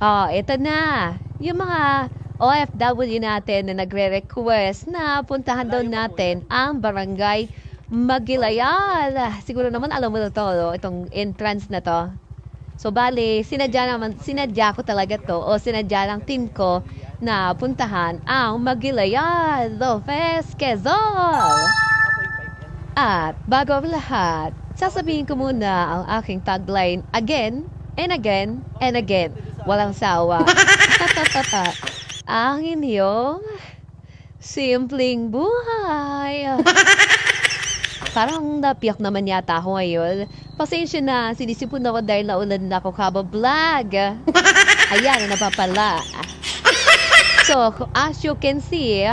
Oh, ito na. Yung mga OFW natin na nagre-request na puntahan daw natin ang Barangay Magilayan. Siguro naman alam mo na to, no? Itong entrance na to. So, bali, sinadya ko talaga to o sinadya ng team ko na puntahan ang Magilayan, Lopez, Quezon. At bago ang lahat, sasabihin ko muna ang aking tagline again and again and again. Walang sawa. Ang inyong simpleng buhay. Parang napiyak naman yata ako ngayon. Pasensya na, sinisipon ako dahil naulan na ako kabablog. Ayan, napapala. So, as you can see,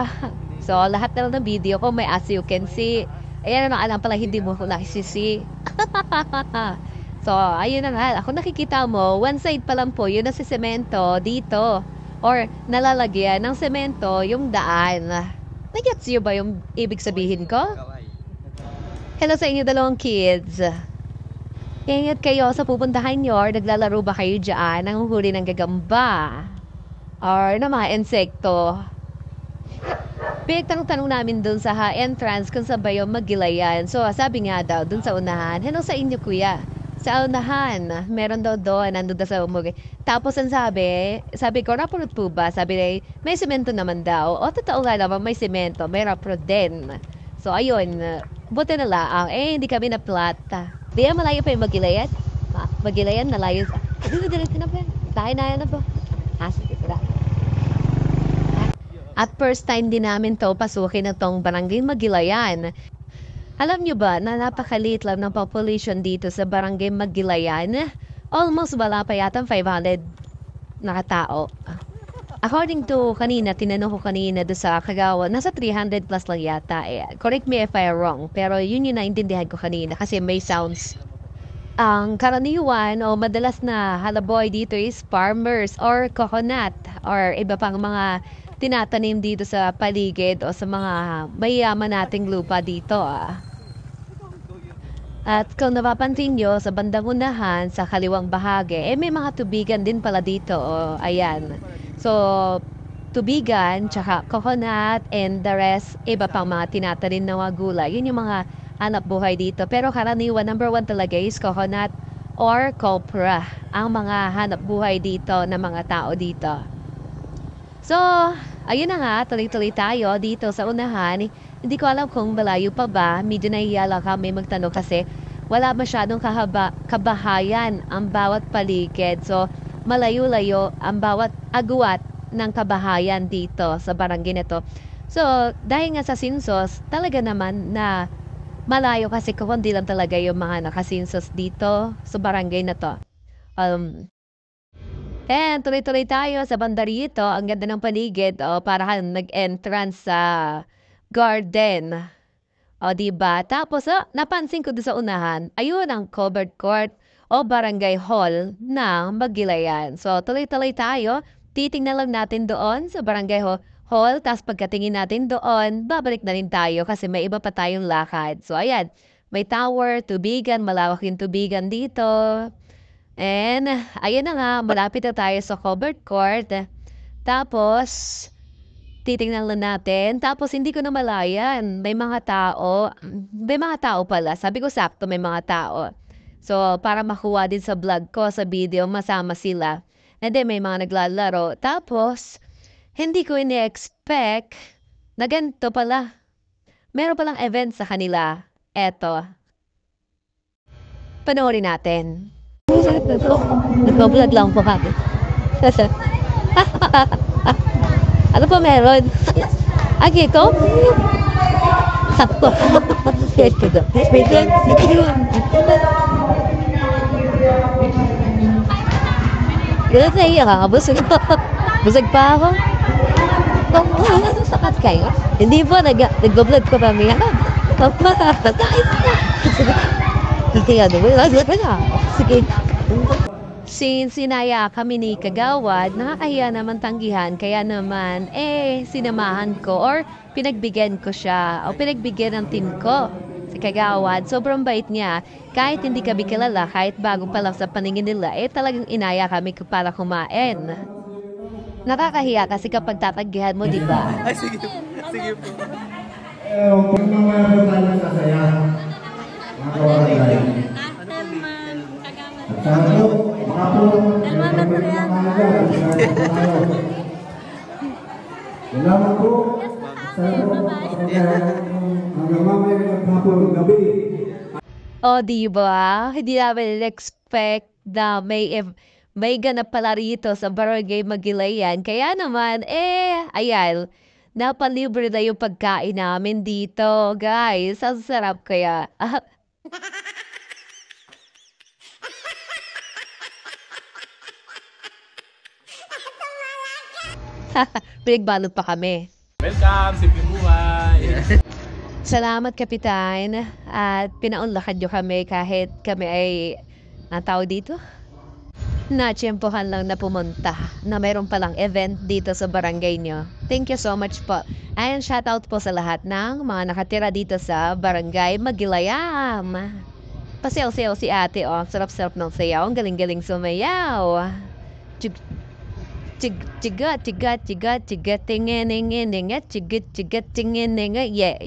so lahat na lang ng video ko may as you can see. Ayan, alam pala hindi mo ako nakisisi. So, ayun na nga. Ako nakikita mo, one side pa lang po, yun na si semento dito. Or nalalagyan ng semento yung daan. Nagets nyo ba yung ibig sabihin ko? Hello sa inyo dalawang kids. Ingat kayo sa pupuntahan nyo or naglalaro ba kayo dyan ng huli ng gagamba? Or ng mga insekto? Pinagtanong-tanong namin dun sa entrance kung saan ba yung Magilayan. So, sabi nga daw dun sa unahan, hello sa inyo kuya. Sa unahan, meron daw doon, nandun daw sa umuwi. Tapos ang sabi ko, rapper po ba? Sabi may semento naman daw. O, totoo nga naman, may semento, may rapper din. So, ayun, buti na lang. Hindi kami na plata. Di malayo pa yung Magilayan? Magilayan, nalayo. Dito na pa yan. Tayo na yan na po. Sige pala. At first time din namin to pasukin na tong Barangay Magilayan. Alam nyo ba na napakaliit lang ng population dito sa Barangay Magilayan? Almost wala pa yata 500 na katao. According to kanina, tinanong ko kanina doon sa Kagawa, nasa 300 plus lang yata. Correct me if I'm wrong, pero yun yung naintindihan ko kanina kasi may sounds. Ang karaniwan o madalas na halaboy dito is farmers or coconut or iba pang mga tinatanim dito sa paligid o sa mga mayayaman nating lupa dito. At kung napapansin nyo, sa bandang unahan, sa kaliwang bahagi, may mga tubigan din pala dito. Ayan. So, tubigan, tsaka coconut, and the rest, iba pang mga tinatanim na mga gulay. Yun yung mga hanap buhay dito. Pero karaniwan, number one talaga is coconut or copra. Ang mga hanap buhay dito ng mga tao dito. So, ayun na nga, tuloy-tuloy tayo dito sa unahan. Hindi ko alam kung malayo pa ba. Medyo nahiya lang kami magtanong kasi wala masyadong kabahayan ang bawat paligid. So, malayo-layo ang bawat agwat ng kabahayan dito sa barangay na to. So, dahil nga sa sinsos, talaga naman na malayo kasi kundi lang talaga yung mga nakasinsos dito sa barangay na to. And tuloy-tuloy tayo sa banda rito. Ang ganda ng paligid. Para nag-entrance sa garden. Diba? Tapos, napansin ko doon sa unahan, ayun ang covered court o barangay hall ng Magilayan. So, tuloy-tuloy tayo. Titingnan lang natin doon sa barangay hall. Tapos pagkatingin natin doon, babalik na rin tayo kasi may iba pa tayong lakad. So, ayan. May tower, tubigan, malawak yung tubigan dito. And, ayun na nga, malapit na tayo sa covered court. Tapos, titingnan lang natin. Tapos, hindi ko na malayan. May mga tao. May mga tao pala. Sabi ko sakto, may mga tao. So, para makuha din sa vlog ko, sa video, masama sila. And then, may mga naglalaro. Tapos, hindi ko ini-expect na ganito pala. Meron palang event sa kanila. Eto. Panoorin natin. Nag-vlog lang po kami. Ano po meron? Ito? Sakto. Gano'n na iya ka, busog pa ako. Sakat kayo? Hindi po, nag-vlog ko kami. Sige. Since sinaya kami ni Kagawad, nakakahiya naman tanggihan, kaya naman, sinamahan ko or pinagbigyan ko siya o pinagbigyan ng team ko. Si si Kagawad. Sobrang bait niya. Kahit hindi kami kilala, kahit bago pa lang sa paningin nila, talagang inaya kami para kumain. Nakakahiya kasi kapag tataggihan mo, di ba? Ay, sige po. Sige po. Kung mamaya po tayo masasaya, mga kabarangay. At sana po, baka po, salamat po. Sana po, hanggang mamaya maghapon gabi. O, di ba? Hindi namin expect na may ganap pala rito sa Barangay Magilayan. Kaya naman, ayan, napalibre na yung pagkain namin dito. Guys, ang sarap kaya. Pinagbalot pa kami. Welcome, simpleng buhay. Salamat, Kapitan. At pinaunlakan nyo kami kahit kami ay, ang tawag dito? Natsyempohan lang na pumunta na mayroon palang event dito sa barangay nyo. Thank you so much po. And shoutout po sa lahat ng mga nakatira dito sa Barangay Magilayam. Pasayaw-sayaw si ate, oh. Sarap-sarap ng sayaw. Ang galing-galing sumayaw. Chiga, tingin, chiga, tingin, yeah.